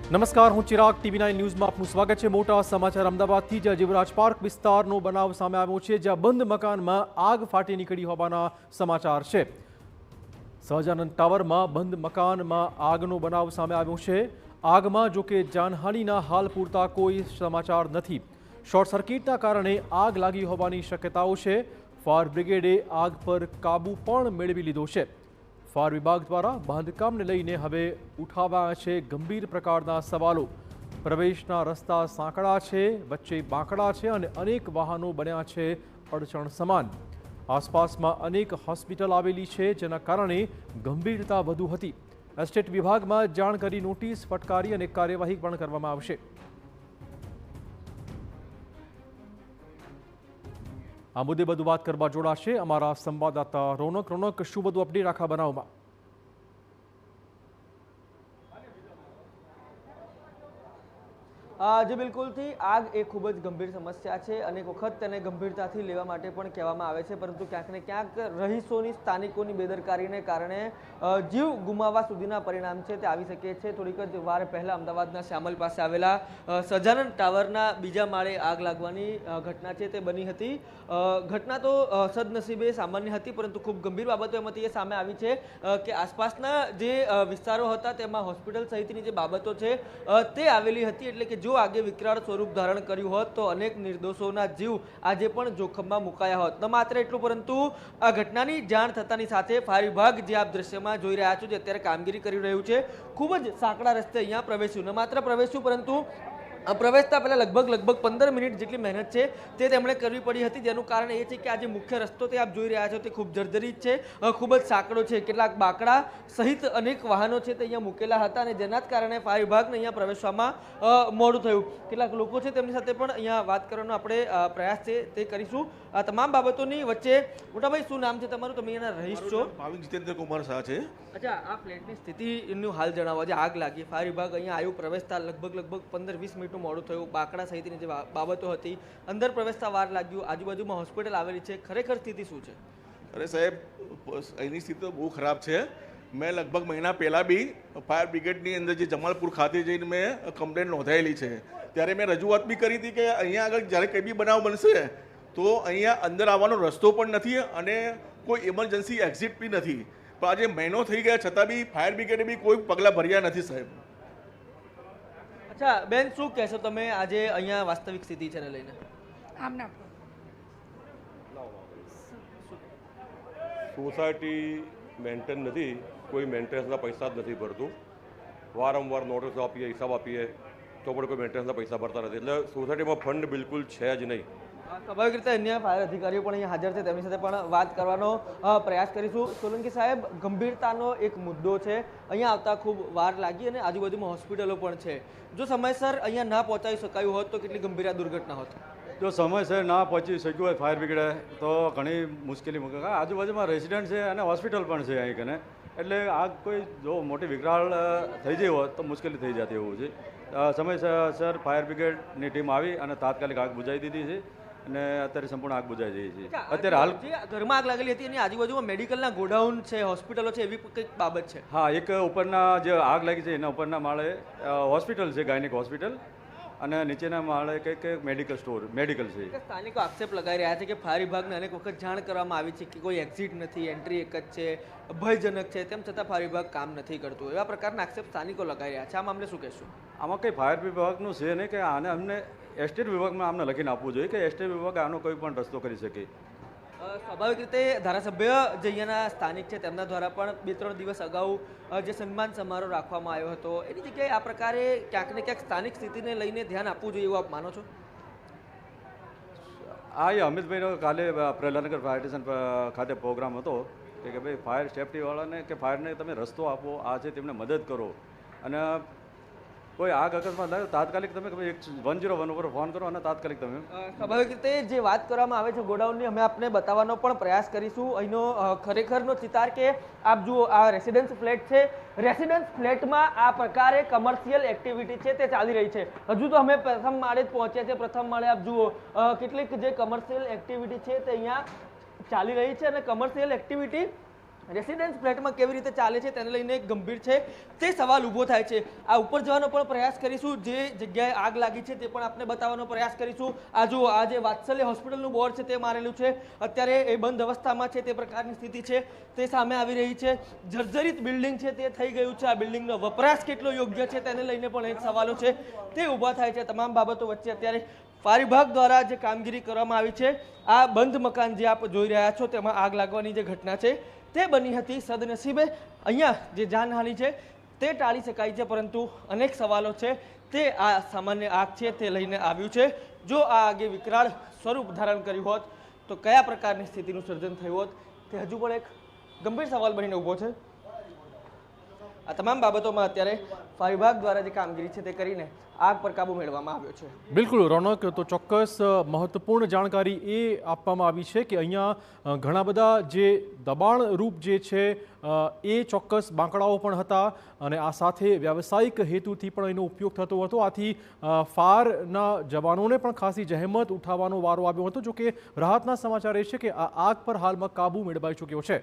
નમસ્કાર, હું ચિરાગ TV9 ન્યૂઝમાં આપનું સ્વાગત છે। મોટા સમાચાર અમદાવાદથી જ્યાં જીવરાજ પાર્ક વિસ્તારનો બનાવ સામે આવ્યો છે, જ્યાં બંધ મકાનમાં આગ ફાટી નીકળી હોવાના સમાચાર છે। સહજાનંદ ટાવરમાં બંધ મકાનમાં આગનો બનાવ સામે આવ્યો છે। આગમાં જો કે જાનહાનિના હાલ પૂરતા કોઈ સમાચાર નથી। શોર્ટ સર્કિટના કારણે આગ લાગી હોવાની શક્યતાઓ છે। ફાયર બ્રિગેડે આગ પર કાબુ પણ મેળવી લીધો છે। ફાયર વિભાગ દ્વારા બાંધકામને લઈને હવે ઉઠાવાયા છે ગંભીર પ્રકારના સવાલો। પ્રવેશના રસ્તા સાંકડા છે, વચ્ચે બાંકડા છે અને અનેક વાહનો બન્યા છે અડચણ સમાન। આસપાસમાં અનેક હોસ્પિટલ આવેલી છે, જેના કારણે ગંભીરતા વધુ હતી। એસ્ટેટ વિભાગમાં જાણ કરી નોટિસ ફટકારી અને કાર્યવાહી પણ કરવામાં આવશે। આ મુદ્દે વધુ વાત કરવા જોડાશે અમારા સંવાદદાતા રોનક। રોનક, શું બધું અપડેટ આખા બનાવમાં? જે બિલકુલથી આગ એ ખૂબ જ ગંભીર સમસ્યા છે। અનેક વખત તેને ગંભીરતાથી લેવા માટે પણ કહેવામાં આવે છે, પરંતુ ક્યાંક ને ક્યાંક રહીશોની, સ્થાનિકોની બેદરકારીને કારણે જીવ ગુમાવવા સુધીના પરિણામ છે તે આવી શકે છે। થોડીક જ વાર પહેલાં અમદાવાદના શ્યામલ પાસે આવેલા સહજાનંદ ટાવરના બીજા માળે આગ લાગવાની ઘટના છે તે બની હતી। ઘટના તો સદનસીબે સામાન્ય હતી, પરંતુ ખૂબ ગંભીર બાબતો એમાંથી એ સામે આવી છે કે આસપાસના જે વિસ્તારો હતા તેમાં હોસ્પિટલ સહિતની જે બાબતો છે તે આવેલી હતી। એટલે કે જો આગે વિકરાળ સ્વરૂપ ધારણ કર્યું હોત તો અનેક નિર્દોષોના જીવ આજે પણ જોખમમાં મુકાયા હોત। ન માત્ર એટલું, પરંતુ આ ઘટનાની જાણ થતાની સાથે ફાયર વિભાગ, જે આપ દ્રશ્યમાં જોઈ રહ્યા છો, જે અત્યારે કામગીરી કરી રહ્યું છે, ખૂબ જ સાંકડા રસ્તે અહીંયા પ્રવેશ્યું। ન માત્ર પ્રવેશ્યું, પરંતુ પ્રવેશતા પહેલા લગભગ 15 મિનિટ જેટલી મહેનત છે તે તેમણે કરવી પડી હતી। જેનું કારણ એ છે કે આ જે મુખ્ય રસ્તો તે આપ જોઈ રહ્યા છો તે ખૂબ જર્જરિત છે, ખૂબ જ સાંકડો છે, કેટલાક બાંકડા સહિત અનેક વાહનો છે તે અહીંયા મૂકેલા હતા અને જેના જ કારણે ફાયર વિભાગને અહીંયા પ્રવેશવામાં મોડું થયું। કેટલાક લોકો છે તેમની સાથે પણ અહીંયા વાત કરવાનો આપણે પ્રયાસ છે તે કરીશું। આ તમામ બાબતોની વચ્ચે મોટાભાઈ, શું નામ છે તમારું? તમે અહીંયાના રહીશ છો? ભાવિક જીતેન્દ્ર કુમાર શાહ છે। અચ્છા, આ ફ્લેટની સ્થિતિનું હાલ જણાવો। જે આગ લાગી, ફાયર વિભાગ અહીંયા આવ્યું, પ્રવેશતા લગભગ 15-20 મિનિટ મોડું થયું, બાંકડા સહિતની જે બાબતો હતી, અંદર પ્રવેશતા વાર લાગ્યું, આજુબાજુમાં હોસ્પિટલ આવેલી છે, ખરેખર સ્થિતિ શું છે? અરે સાહેબ, અહીંની સ્થિતિ તો બહુ ખરાબ છે। મેં લગભગ મહિના પહેલાં બી ફાયર બ્રિગેડની અંદર જે જમાલપુર ખાતે જઈને મેં કમ્પ્લેન નોંધાયેલી છે। ત્યારે મેં રજૂઆત બી કરી હતી કે અહીંયા આગળ જ્યારે કંઈ બી બનાવ બનશે તો અહીંયા અંદર આવવાનો રસ્તો પણ નથી અને કોઈ ઇમરજન્સી એક્ઝિટ બી નથી। પણ આજે મહિનો થઈ ગયા છતાં બી ફાયર બ્રિગેડે બી કોઈ પગલાં ભર્યા નથી સાહેબ। અચ્છા બેન, શું કહેશો તમે આજે અહીંયા વાસ્તવિક સ્થિતિ છે ને લઈને? આમના સોસાયટી મેન્ટેન નથી, કોઈ મેન્ટેનન્સના પૈસા જ નથી ભરતું। વારંવાર નોટિસો આપીએ, હિસાબ આપીએ તો પણ કોઈ મેન્ટેનન્સના પૈસા ભરતા નથી। એટલે સોસાયટીમાં ફંડ બિલકુલ છે જ નહીં। સ્વાભાવિક રીતે અન્ય ફાયર અધિકારીઓ પણ અહીંયા હાજર છે, તેમની સાથે પણ વાત કરવાનો પ્રયાસ કરીશું। સોલંકી સાહેબ, ગંભીરતાનો એક મુદ્દો છે, અહીંયા આવતા ખૂબ વાર લાગી અને આજુબાજુમાં હોસ્પિટલો પણ છે। જો સમયસર અહીંયા ના પહોંચાડી શકાયું હોત તો કેટલી ગંભીર દુર્ઘટના હોત? જો સમયસર ના પહોંચી શક્યું હોય ફાયર બ્રિગેડે તો ઘણી મુશ્કેલી મૂકે। આજુબાજુમાં રેસિડન્ટ છે અને હોસ્પિટલ પણ છે અહીં કને, એટલે આગ કોઈ જો મોટી વિકરાળ થઈ ગઈ હોત તો મુશ્કેલી થઈ જતી એવું છે। સમયસર ફાયર બ્રિગેડની ટીમ આવી અને તાત્કાલિક આગ બુઝાવી દીધી છે અને અત્યારે સંપૂર્ણ આગ બુઝાઈ રહી છે। અત્યારે હાલ જે ઘરમાં આગ લાગેલી હતી એની આજુબાજુમાં મેડિકલના ગોડાઉન છે, હોસ્પિટલો છે, એવી કંઈક બાબત છે? હા, એક ઉપરના જે આગ લાગી છે એના ઉપરના માળે હોસ્પિટલ છે, ગાયનિક હોસ્પિટલ, અને નીચેના માળે કંઈક મેડિકલ સ્ટોર, મેડિકલ છે। સ્થાનિકો આક્ષેપ લગાવી રહ્યા છે કે ફાયર વિભાગને અનેક વખત જાણ કરવામાં આવી છે કે કોઈ એક્ઝિટ નથી, એન્ટ્રી એક જ છે, ભયજનક છે, તેમ છતાં ફાયર વિભાગ કામ નથી કરતું। એવા પ્રકારના આક્ષેપ સ્થાનિકો લગાવી રહ્યા છે। આ મામલે શું કહેશું? આમાં કંઈ ફાયર વિભાગનું છે નહીં કે આને અમને એસ્ટેટ વિભાગમાં અમને લખીને આપવું જોઈએ કે એસ્ટેટ વિભાગ આનો કોઈ પણ રસ્તો કરી શકે। સ્વાભાવિક રીતે ધારાસભ્ય જે અહીંયાના સ્થાનિક છે તેમના દ્વારા પણ 2-3 દિવસ અગાઉ જે સન્માન સમારોહ રાખવામાં આવ્યો હતો, એની જગ્યાએ આ પ્રકારે ક્યાંક ને ક્યાંક સ્થાનિક સ્થિતિને લઈને ધ્યાન આપવું જોઈએ એવું આપ માનો છો? એ અમિતભાઈનો કાલે પ્રહલાદનગર ફાયર સ્ટેશન ખાતે પ્રોગ્રામ હતો કે ભાઈ ફાયર સેફટીવાળાને કે ફાયરને તમે રસ્તો આપો, આ છે તેમને મદદ કરો અને કોઈ આગ અકસ્માત થાય તાત્કાલિક તમે 101 ઉપર ફોન કરો અને તાત્કાલિક તમે। સ્વાભાવિક રીતે જે વાત કરવામાં આવે છે ગોડાઉનની, અમે આપને બતાવવાનો પણ પ્રયાસ કરીશું। અહીંનો ખરેખરનો ચિતાર કે આપ જુઓ, આ રેસિડેન્સ ફ્લેટ છે, રેસિડેન્સ ફ્લેટમાં આ પ્રકારે કમર્શિયલ એક્ટિવિટી છે તે ચાલી રહી છે। હજુ તો અમે પ્રથમ માળે જ પહોંચ્યા છે। પ્રથમ માળે આપ જુઓ કેટલીક જે કમર્શિયલ એક્ટિવિટી છે તે અહીંયા ચાલી રહી છે અને કમર્શિયલ એક્ટિવિટી રેસિડેન્સ ફ્લેટમાં કેવી રીતે ચાલે છે તેને લઈને ગંભીર છે તે સવાલ ઊભો થાય છે. આ ઉપર જવાનો પણ પ્રયાસ કરીશું, જે જગ્યાએ આગ લાગી છે તે પણ આપણે બતાવવાનો પ્રયાસ કરીશું. આ જુઓ, આ જે વાત્સલ્ય હોસ્પિટલનું બોર્ડ છે તે મારેલું છે, અત્યારે એ બંધ અવસ્થામાં છે તે પ્રકારની સ્થિતિ છે તે સામે આવી રહી છે. જર્જરિત બિલ્ડિંગ છે તે થઈ ગયું છે. આ બિલ્ડિંગનો વપરાશ કેટલો યોગ્ય છે તેને લઈને પણ એક સવાલો છે તે ઊભા થાય છે. તમામ બાબતો વચ્ચે અત્યારે ફાયર વિભાગ દ્વારા જે કામગીરી કરવામાં આવી છે, આ બંધ મકાન જે આપ જોઈ રહ્યા છો તેમાં આગ લાગવાની જે ઘટના છે તે બની હતી. સદનસીબે અહીંયા જે જાનહાનિ છે તે ટાળી શકાય છે, પરંતુ અનેક સવાલો છે તે આ સામાન્ય આગ છે તે લઈને આવ્યું છે. જો આ આગે વિકરાળ સ્વરૂપ ધારણ કર્યું હોત તો કયા પ્રકારની સ્થિતિનું સર્જન થયું હોત તે હજુ પણ એક ગંભીર સવાલ બનીને ઊભો છે. આ તમામ બાબતોમાં અત્યારે ફાયર વિભાગ દ્વારા જે કામગીરી છે તે કરીને આગ પર કાબુ મેળવવામાં આવ્યો છે. બિલકુલ રોનક, તો ચોક્કસ મહત્વપૂર્ણ જાણકારી એ આપવામાં આવી છે કે અહીંયા ઘણા બધા જે દબાણરૂપ જે છે એ ચોક્કસ બાંકડાઓ પણ હતા અને આ સાથે વ્યાવસાયિક હેતુથી પણ એનો ઉપયોગ થતો હતો. આથી ફાયરના જવાનોને પણ ખાસી જહેમત ઉઠાવવાનો વારો આવ્યો હતો. જો કે રાહતના સમાચાર એ છે કે આ આગ પર હાલમાં કાબુ મેળવાઈ ચૂક્યો છે.